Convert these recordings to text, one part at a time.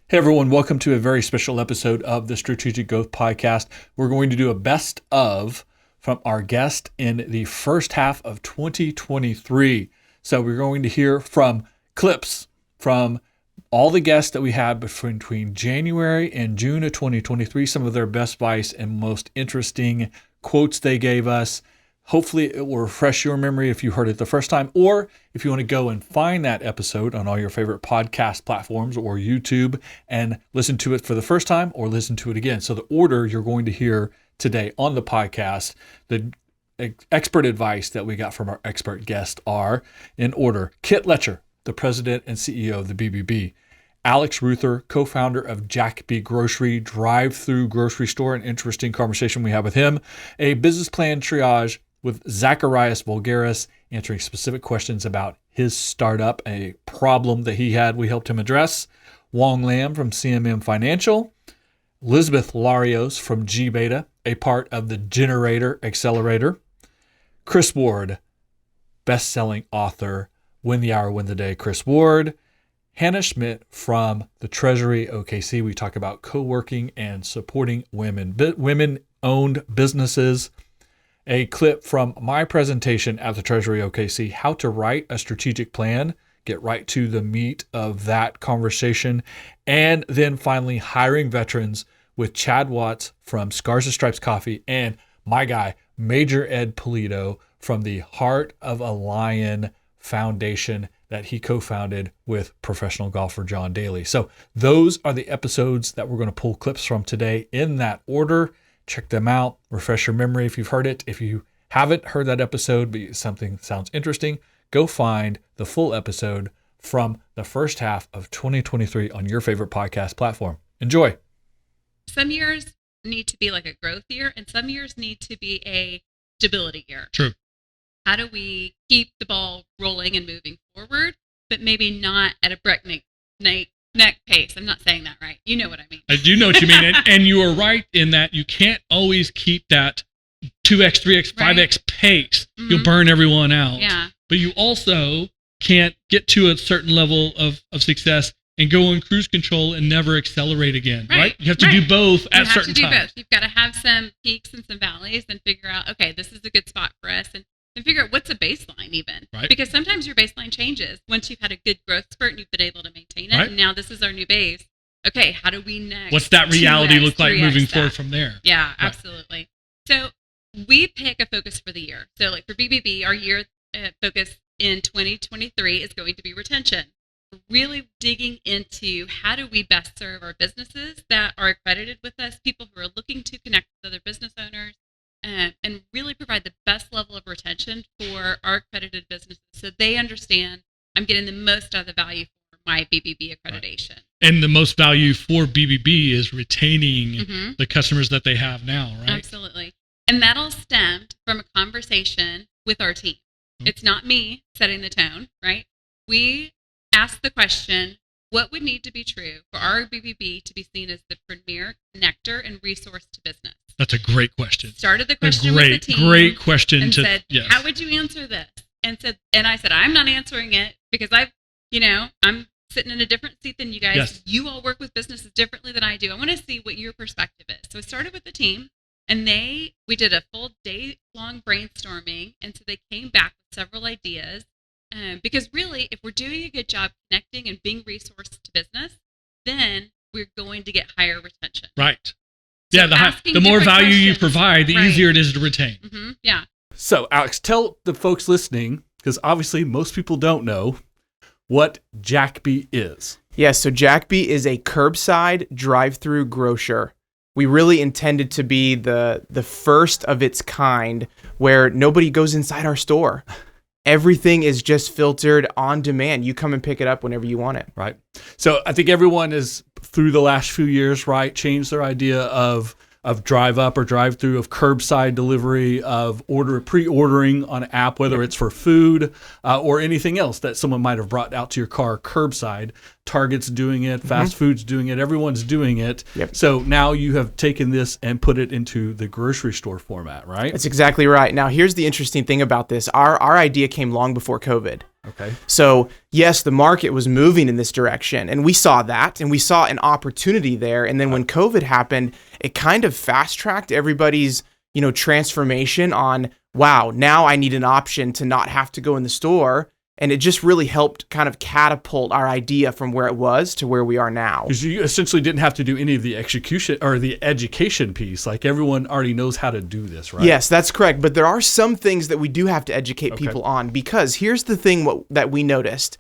Hey everyone, welcome to a very special episode of the Strategic Growth Podcast. We're going to do a best of from our guest in the first half of 2023. So we're going to hear from clips from all the guests that we had between January and June of 2023, some of their best advice and most interesting quotes they gave us. Hopefully it will refresh your memory if you heard it the first time, or if you want to go and find that episode on all your favorite podcast platforms or YouTube and listen to it for the first time or listen to it again. So the order you're going to hear today on the podcast, the expert advice that we got from our expert guest are in order: Kitt, Letcher, the president and CEO of the BBB; Alex Ruhter, co-founder of JackBe Grocery, drive-through grocery store, an interesting conversation we have with him; a business plan triage with Zacharias Voulgaris, answering specific questions about his startup, a problem that he had we helped him address; Hoang Lam from CMM Financial; Elizabeth Larios from gBETA, a part of the Generator Accelerator; Kris Ward, best-selling author, Win the Hour, Win the Day, Kris Ward; Hannah Schmitt from the Treasury OKC. We talk about co-working and supporting women-owned businesses. A clip from my presentation at the Treasury OKC, how to write a strategic plan, get right to the meat of that conversation. And then finally, hiring veterans with Chad Watts from Scars and Stripes Coffee and my guy, Major Ed Pulido from the Heart of a Lion Foundation that he co-founded with professional golfer John Daly. So those are the episodes that we're going to pull clips from today in that order. Check them out. Refresh your memory if you've heard it. If you haven't heard that episode, but something sounds interesting, go find the full episode from the first half of 2023 on your favorite podcast platform. Enjoy. Some years need to be like a growth year, and some years need to be a stability year. True. How do we keep the ball rolling and moving forward, but maybe not at a breakneck pace? I'm not saying that right. You know what I mean. I do know what you mean. And you are right in that you can't always keep that 2x, 3x, 5x pace. Mm-hmm. You'll burn everyone out. Yeah. But you also can't get to a certain level of success and go on cruise control and never accelerate again, right? You have to do both at certain times. Both. You've got to have some peaks and some valleys and figure out, okay, this is a good spot for us. And figure out what's a baseline even. Right. Because sometimes your baseline changes once you've had a good growth spurt and you've been able to maintain it. Right. And now this is our new base. Okay, how do we next? What's that reality look like moving forward from there? Yeah, right. Absolutely. So we pick a focus for the year. So like for BBB, our year focus in 2023 is going to be retention. We're really digging into how do we best serve our businesses that are accredited with us, people who are looking to connect with other business owners, and really provide the best level of retention for our accredited businesses so they understand I'm getting the most out of the value for my BBB accreditation. Right. And the most value for BBB is retaining the customers that they have now, right? Absolutely. And that all stemmed from a conversation with our team. Mm-hmm. It's not me setting the tone, right? We asked the question, what would need to be true for our BBB to be seen as the premier connector and resource to business? That's a great question. Started the question with the team. Great question. And said, how would you answer this? And I said, I'm not answering it because I'm sitting in a different seat than you guys. Yes. You all work with businesses differently than I do. I want to see what your perspective is. So I started with the team, and we did a full day-long brainstorming. And so they came back with several ideas. Because really, if we're doing a good job connecting and being resource to business, then we're going to get higher retention. Right. So the more value you provide, the easier it is to retain. Mm-hmm. Yeah. So, Alex, tell the folks listening, because obviously most people don't know, what JackBe is. Yeah, so JackBe is a curbside drive-through grocer. We really intended to be the first of its kind where nobody goes inside our store. Everything is just filtered on demand. You come and pick it up whenever you want it. Right. So I think everyone is, through the last few years, right, changed their idea of drive up or drive through, of curbside delivery, of pre-ordering on an app, whether it's for food or anything else that someone might have brought out to your car curbside. Target's doing it, fast food's doing it, everyone's doing it. Yep. So now you have taken this and put it into the grocery store format, right? That's exactly right. Now, here's the interesting thing about this. Our idea came long before COVID. Okay. So yes, the market was moving in this direction, and we saw that, and we saw an opportunity there. And then when COVID happened, it kind of fast-tracked everybody's, transformation on, wow, now I need an option to not have to go in the store. And it just really helped kind of catapult our idea from where it was to where we are now. Because you essentially didn't have to do any of the execution or the education piece. Like everyone already knows how to do this, right? Yes, that's correct. But there are some things that we do have to educate people on, because here's the thing that we noticed.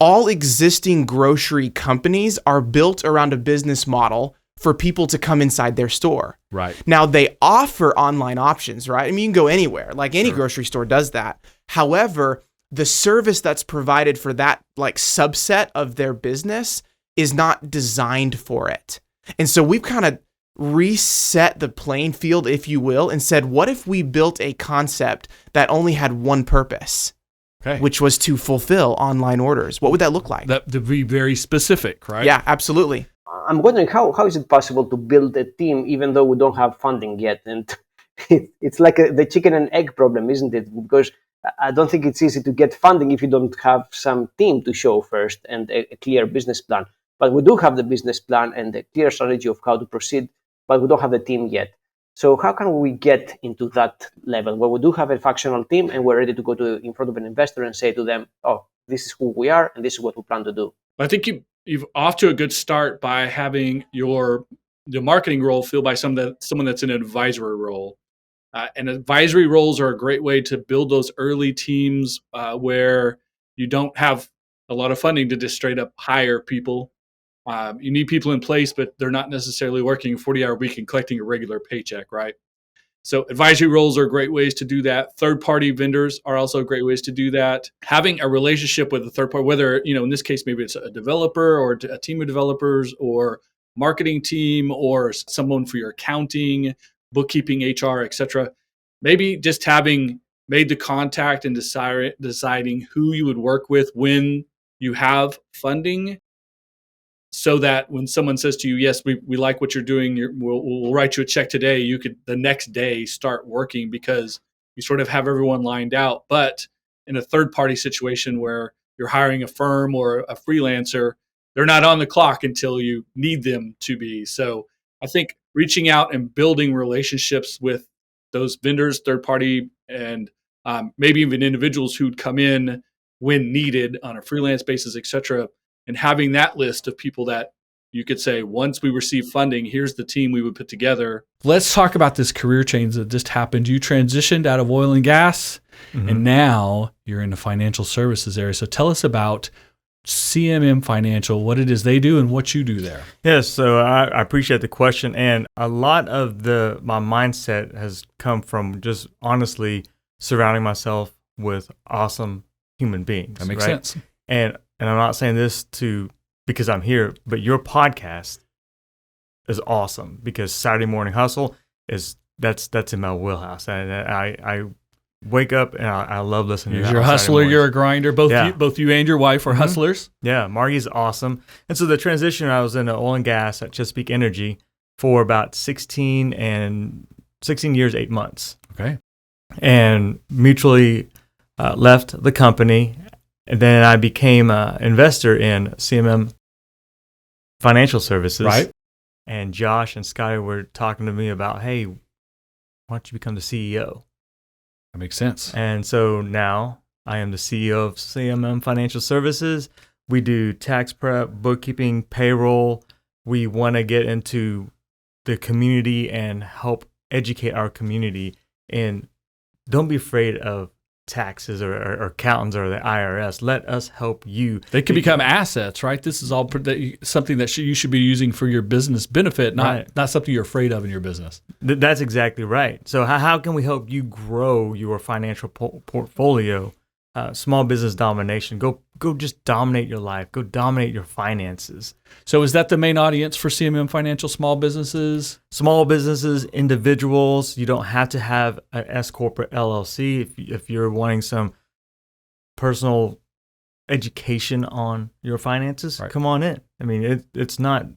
All existing grocery companies are built around a business model for people to come inside their store. Right. Now, they offer online options, right? I mean, you can go anywhere. Like any grocery store does that. However, the service that's provided for that like subset of their business is not designed for it. And so we've kind of reset the playing field, if you will, and said, what if we built a concept that only had one purpose, which was to fulfill online orders? What would that look like? That to be very specific, right? Yeah, absolutely. I'm wondering how is it possible to build a team even though we don't have funding yet? And it's like the chicken and egg problem, isn't it? Because I don't think it's easy to get funding if you don't have some team to show first and a clear business plan. But we do have the business plan and a clear strategy of how to proceed, but we don't have the team yet. So how can we get into that level where we do have a functional team and we're ready to go in front of an investor and say to them, oh, this is who we are and this is what we plan to do? I think you've off to a good start by having the marketing role filled by someone that's in an advisory role. And advisory roles are a great way to build those early teams where you don't have a lot of funding to just straight up hire people. You need people in place, but they're not necessarily working a 40-hour week and collecting a regular paycheck, right? So advisory roles are great ways to do that. Third-party vendors are also great ways to do that. Having a relationship with a third party, whether, in this case, maybe it's a developer or a team of developers or marketing team or someone for your accounting, bookkeeping, HR, etc. Maybe just having made the contact and deciding who you would work with when you have funding, so that when someone says to you, yes, we like what you're doing, we'll write you a check today, you could the next day start working because you sort of have everyone lined out. But in a third party situation where you're hiring a firm or a freelancer, they're not on the clock until you need them to be. So I think reaching out and building relationships with those vendors, third party, and maybe even individuals who'd come in when needed on a freelance basis, et cetera, and having that list of people that you could say, once we receive funding, here's the team we would put together. Let's talk about this career change that just happened. You transitioned out of oil and gas, and now you're in the financial services area. So tell us about CMM Financial, what it is they do and what you do there. Yes, so I appreciate the question. And a lot of my mindset has come from just honestly surrounding myself with awesome human beings. That makes sense. And I'm not saying this because I'm here, but your podcast is awesome because Saturday Morning Hustle that's in my wheelhouse. And I wake up and I love listening to that. You're a hustler, you're a grinder. Both you and your wife are hustlers. Yeah, Margie's awesome. And so the transition, I was in oil and gas at Chesapeake Energy for about 16 years, 8 months. Okay. And mutually left the company. And then I became an investor in CMM Financial Services. Right. And Josh and Scotty were talking to me about, hey, why don't you become the CEO? That makes sense. And so now I am the CEO of CMM Financial Services. We do tax prep, bookkeeping, payroll. We want to get into the community and help educate our community. And don't be afraid of taxes or accountants or the IRS. Let us help you. They can become assets, right? This is all something that you should be using for your business benefit, not something you're afraid of in your business. That's exactly right. So how can we help you grow your financial portfolio? Small business domination. Go just dominate your life. Go dominate your finances. So is that the main audience for CMM Financial? Small businesses? Small businesses, individuals. You don't have to have an S corporate LLC if you're wanting some personal education on your finances. Right. Come on in. I mean, it's not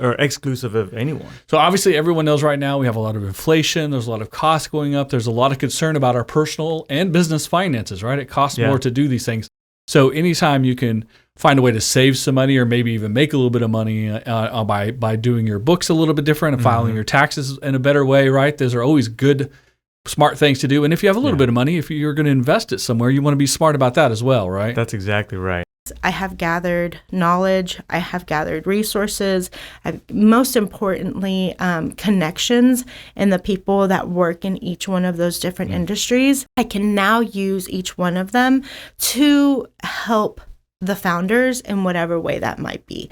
or exclusive of anyone. So obviously everyone knows right now we have a lot of inflation. There's a lot of costs going up. There's a lot of concern about our personal and business finances, right? It costs more to do these things. So anytime you can find a way to save some money or maybe even make a little bit of money by doing your books a little bit different and filing your taxes in a better way, right? Those are always good, smart things to do. And if you have a little bit of money, if you're going to invest it somewhere, you want to be smart about that as well, right? That's exactly right. I have gathered knowledge. I have gathered resources. Most importantly, connections and the people that work in each one of those different industries. I can now use each one of them to help the founders in whatever way that might be.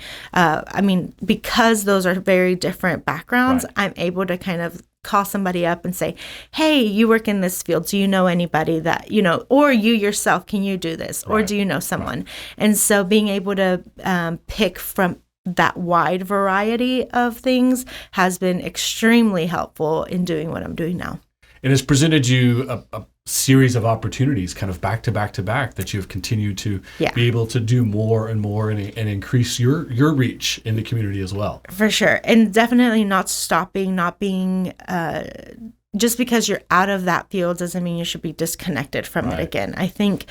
Because those are very different backgrounds, I'm able to kind of call somebody up and say, hey, you work in this field. Do you know anybody that, or you yourself, can you do this? Or do you know someone? And so being able to pick from that wide variety of things has been extremely helpful in doing what I'm doing now. It has presented you a series of opportunities kind of back to back to back that you've continued to be able to do more and more and increase your reach in the community as well. For sure. And definitely not stopping, not being, just because you're out of that field doesn't mean you should be disconnected from it again. I think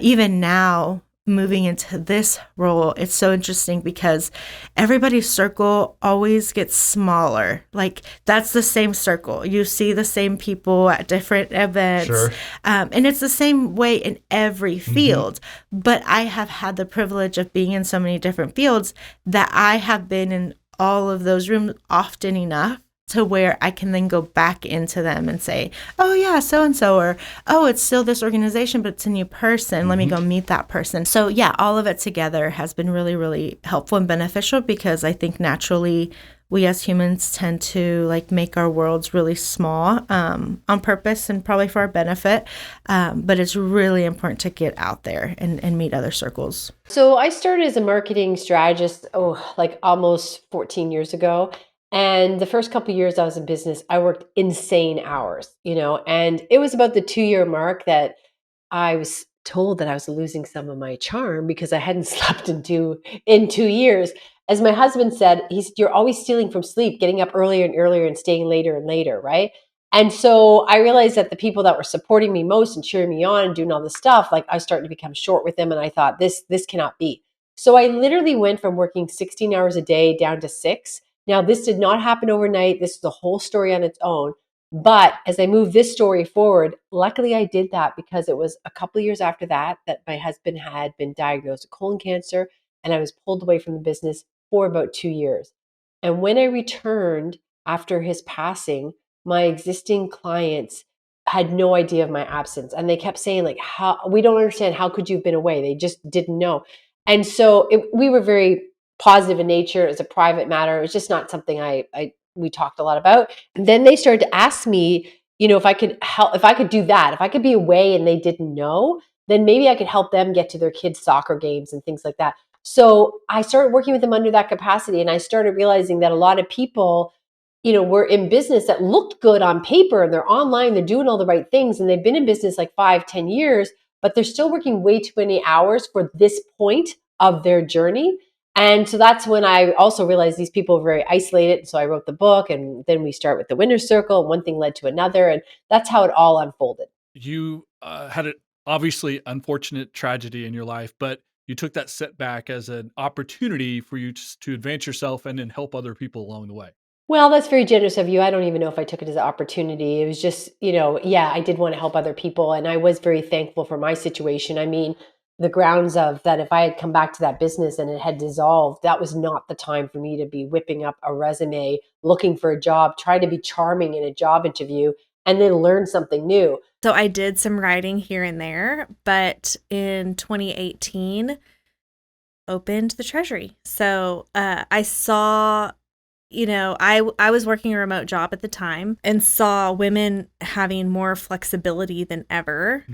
even now, moving into this role, it's so interesting because everybody's circle always gets smaller. Like that's the same circle. You see the same people at different events. Sure. And it's the same way in every field. But I have had the privilege of being in so many different fields that I have been in all of those rooms often enough to where I can then go back into them and say, oh yeah, so-and-so, or, oh, it's still this organization, but it's a new person. Let me go meet that person. So yeah, all of it together has been really, really helpful and beneficial because I think naturally we as humans tend to make our worlds really small on purpose and probably for our benefit. But it's really important to get out there and meet other circles. So I started as a marketing strategist, almost 14 years ago. And the first couple of years I was in business, I worked insane hours, and it was about the 2-year mark that I was told that I was losing some of my charm because I hadn't slept in 2 years. As my husband said, you're always stealing from sleep, getting up earlier and earlier and staying later and later, right? And so I realized that the people that were supporting me most and cheering me on and doing all this stuff, I was starting to become short with them. And I thought, this cannot be. So I literally went from working 16 hours a day down to 6. Now, this did not happen overnight. This is the whole story on its own. But as I move this story forward, luckily I did that because it was a couple of years after that my husband had been diagnosed with colon cancer, and I was pulled away from the business for about 2 years. And when I returned after his passing, my existing clients had no idea of my absence. And they kept saying, we don't understand. How could you have been away? They just didn't know. And so we were very positive in nature. It was a private matter. It was just not something we talked a lot about. And then they started to ask me, if I could help, if I could do that, if I could be away and they didn't know, then maybe I could help them get to their kids' soccer games and things like that. So I started working with them under that capacity. And I started realizing that a lot of people, were in business that looked good on paper and they're online, they're doing all the right things. And they've been in business 5-10 years, but they're still working way too many hours for this point of their journey. And so that's when I also realized these people were very isolated. So I wrote the book, and then we start with the Winner's Circle, and one thing led to another. And that's how it all unfolded. You had an obviously unfortunate tragedy in your life, but you took that setback as an opportunity for you to advance yourself and then help other people along the way. Well, that's very generous of you. I don't even know if I took it as an opportunity. It was just, I did want to help other people. And I was very thankful for my situation. I mean, the grounds of that, if I had come back to that business and it had dissolved, that was not the time for me to be whipping up a resume, looking for a job, trying to be charming in a job interview, and then learn something new. So I did some writing here and there, but in 2018, opened the Treasury. So I saw, I was working a remote job at the time and saw women having more flexibility than ever.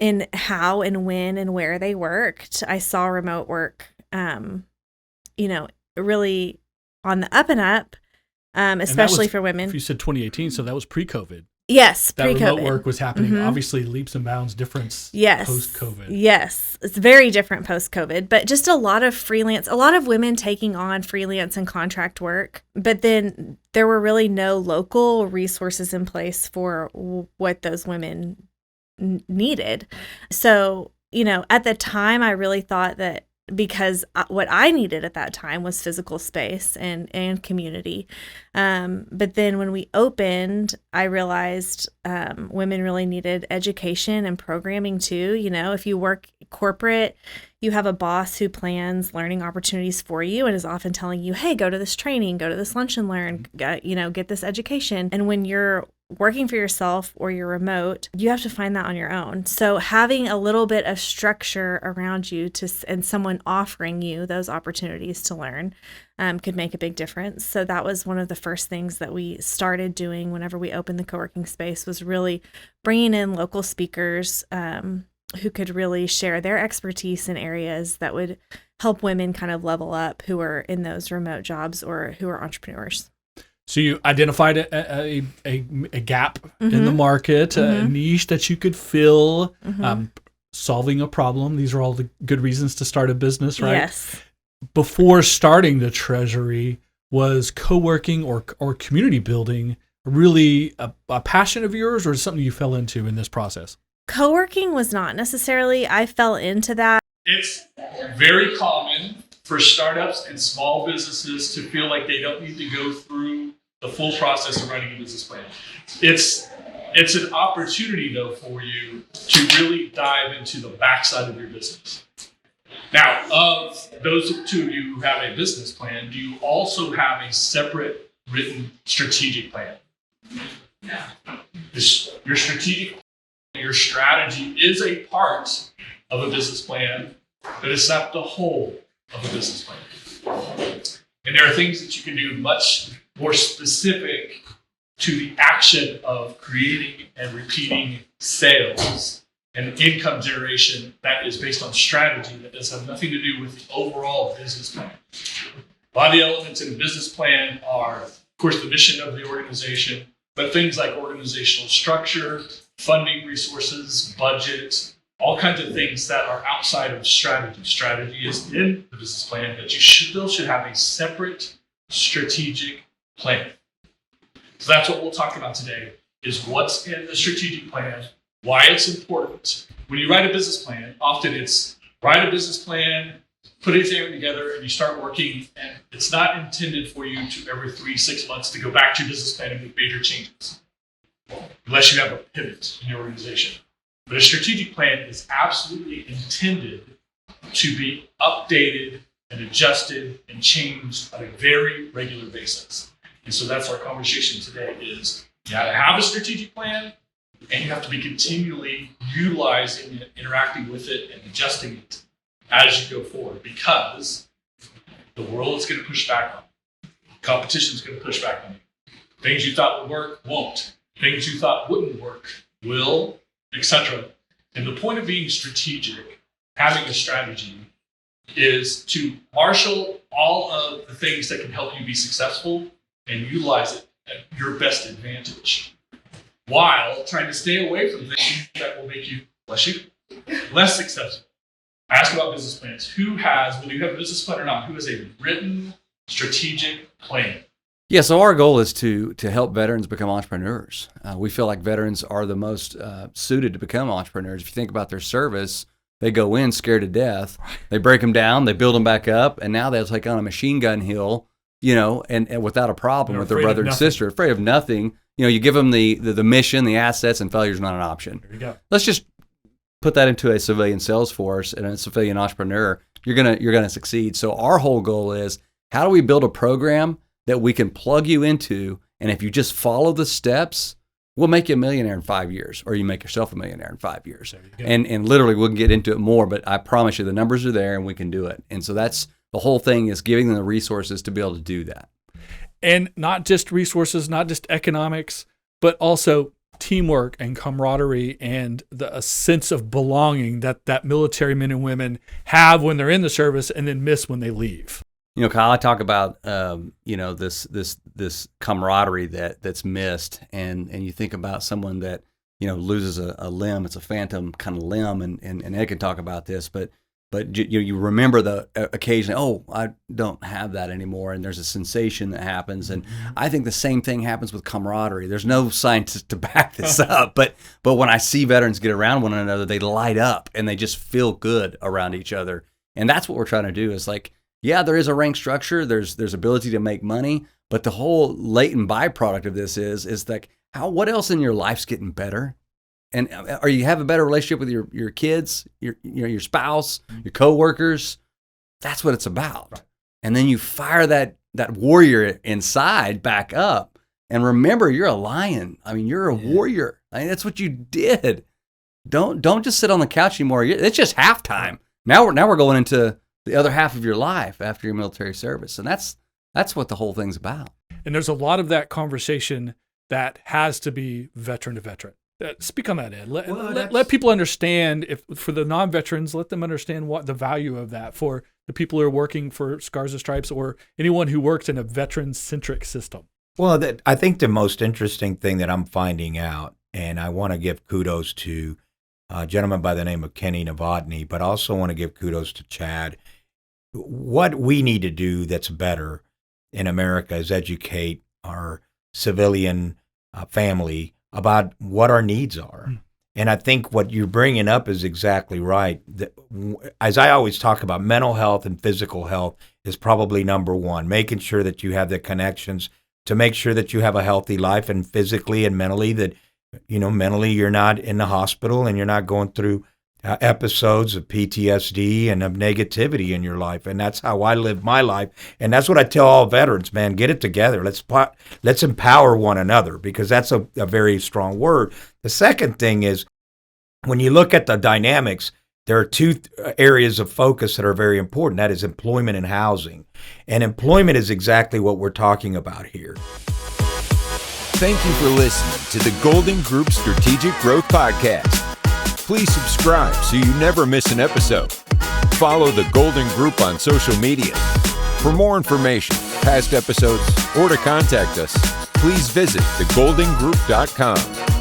In how and when and where they worked. I saw remote work, really on the up and up, especially for women. You said 2018, so that was pre-COVID. Yes, that pre-COVID. remote work was happening. Obviously, leaps and bounds difference post-COVID. Yes, it's very different post-COVID, but just a lot of women taking on freelance and contract work. But then there were really no local resources in place for what those women needed. So, at the time, I really thought that because what I needed at that time was physical space and community. But then when we opened, I realized women really needed education and programming too. If you work corporate, you have a boss who plans learning opportunities for you and is often telling you, hey, go to this training, go to this lunch and learn, get this education. And when you're working for yourself or you're remote, you have to find that on your own. So having a little bit of structure around you and someone offering you those opportunities to learn could make a big difference. So that was one of the first things that we started doing whenever we opened the co-working space, was really bringing in local speakers who could really share their expertise in areas that would help women kind of level up who are in those remote jobs or who are entrepreneurs. So you identified a gap in the market, a niche that you could fill, solving a problem. These are all the good reasons to start a business, right? Yes. Before starting the Treasury, was co-working or community building really a passion of yours, or something you fell into in this process? Co-working was not necessarily. I fell into that. It's very common for startups and small businesses to feel like they don't need to go through the full process of writing a business plan. It's an opportunity, though, for you to really dive into the backside of your business. Now, of those two of you who have a business plan, do you also have a separate written strategic plan? Your strategy is a part of a business plan, but it's not the whole of a business plan. And there are things that you can do much more specific to the action of creating and repeating sales and income generation that is based on strategy that does have nothing to do with the overall business plan. A lot of the elements in a business plan are, of course, the mission of the organization, but things like organizational structure, funding resources, budget, all kinds of things that are outside of strategy. Strategy is in the business plan, but you still should have a separate strategic plan. So that's what we'll talk about today, is what's in the strategic plan, why it's important. When you write a business plan, often it's write a business plan, put everything together, and you start working, and it's not intended for you to every 3-6 months to go back to your business plan and make major changes, unless you have a pivot in your organization. But a strategic plan is absolutely intended to be updated and adjusted and changed on a very regular basis. And so that's our conversation today, is you have to have a strategic plan, and you have to be continually utilizing it, interacting with it, and adjusting it as you go forward, because the world is going to push back on you. Competition is going to push back on you. Things you thought would work won't. Things you thought wouldn't work will, etc. And the point of being strategic, having a strategy, is to marshal all of the things that can help you be successful and utilize it at your best advantage, while trying to stay away from things that will make you, less successful. I ask about business plans. Who has, whether you have a business plan or not, who has a written strategic plan? Yeah, so our goal is to help veterans become entrepreneurs. We feel like veterans are the most suited to become entrepreneurs. If you think about their service, they go in scared to death. They break them down, they build them back up, and now they'll take on a machine gun hill, and without a problem with their brother and sister, afraid of nothing. You give them the mission, the assets, and failure is not an option. There you go. Let's just put that into a civilian sales force and a civilian entrepreneur. You're gonna succeed. So our whole goal is, how do we build a program that we can plug you into, and if you just follow the steps, we'll make you a millionaire in 5 years, or you make yourself a millionaire in 5 years. And literally, we'll get into it more, but I promise you the numbers are there and we can do it. And so that's the whole thing, is giving them the resources to be able to do that. And not just resources, not just economics, but also teamwork and camaraderie and a sense of belonging that military men and women have when they're in the service and then miss when they leave. Kyle, I talk about this camaraderie that's missed, and you think about someone that loses a limb. It's a phantom kind of limb, and Ed can talk about this, but you remember the occasion. Oh, I don't have that anymore, and there's a sensation that happens, and I think the same thing happens with camaraderie. There's no science to back this up, but when I see veterans get around one another, they light up and they just feel good around each other, and that's what we're trying to do. Is like, yeah, there is a rank structure. There's ability to make money, but the whole latent byproduct of this is like, what else in your life's getting better? And or you have a better relationship with your kids, your spouse, your coworkers. That's what it's about. Right. And then you fire that warrior inside back up. And remember, you're a lion. I mean, you're a warrior. I mean, that's what you did. Don't just sit on the couch anymore. It's just halftime. Now we're going into the other half of your life after your military service, and that's what the whole thing's about. And there's a lot of that conversation that has to be veteran to veteran. Speak on that, Ed. Let people understand, if for the non-veterans, let them understand what the value of that for the people who are working for Scars and Stripes or anyone who works in a veteran-centric system. Well, I think the most interesting thing that I'm finding out, and I want to give kudos to a gentleman by the name of Kenny Novotny, but also want to give kudos to Chad. What we need to do that's better in America is educate our civilian family about what our needs are. And I think what you're bringing up is exactly right. As I always talk about, mental health and physical health is probably number one, making sure that you have the connections to make sure that you have a healthy life, and physically and mentally, that, mentally you're not in the hospital and you're not going through episodes of PTSD and of negativity in your life. And that's how I live my life. And that's what I tell all veterans, man, get it together. Let's empower one another, because that's a very strong word. The second thing is, when you look at the dynamics, there are two areas of focus that are very important. That is employment and housing. And employment is exactly what we're talking about here. Thank you for listening to the Golden Group Strategic Growth Podcast. Please subscribe so you never miss an episode. Follow the Golden Group on social media. For more information, past episodes, or to contact us, please visit thegoldengroup.com.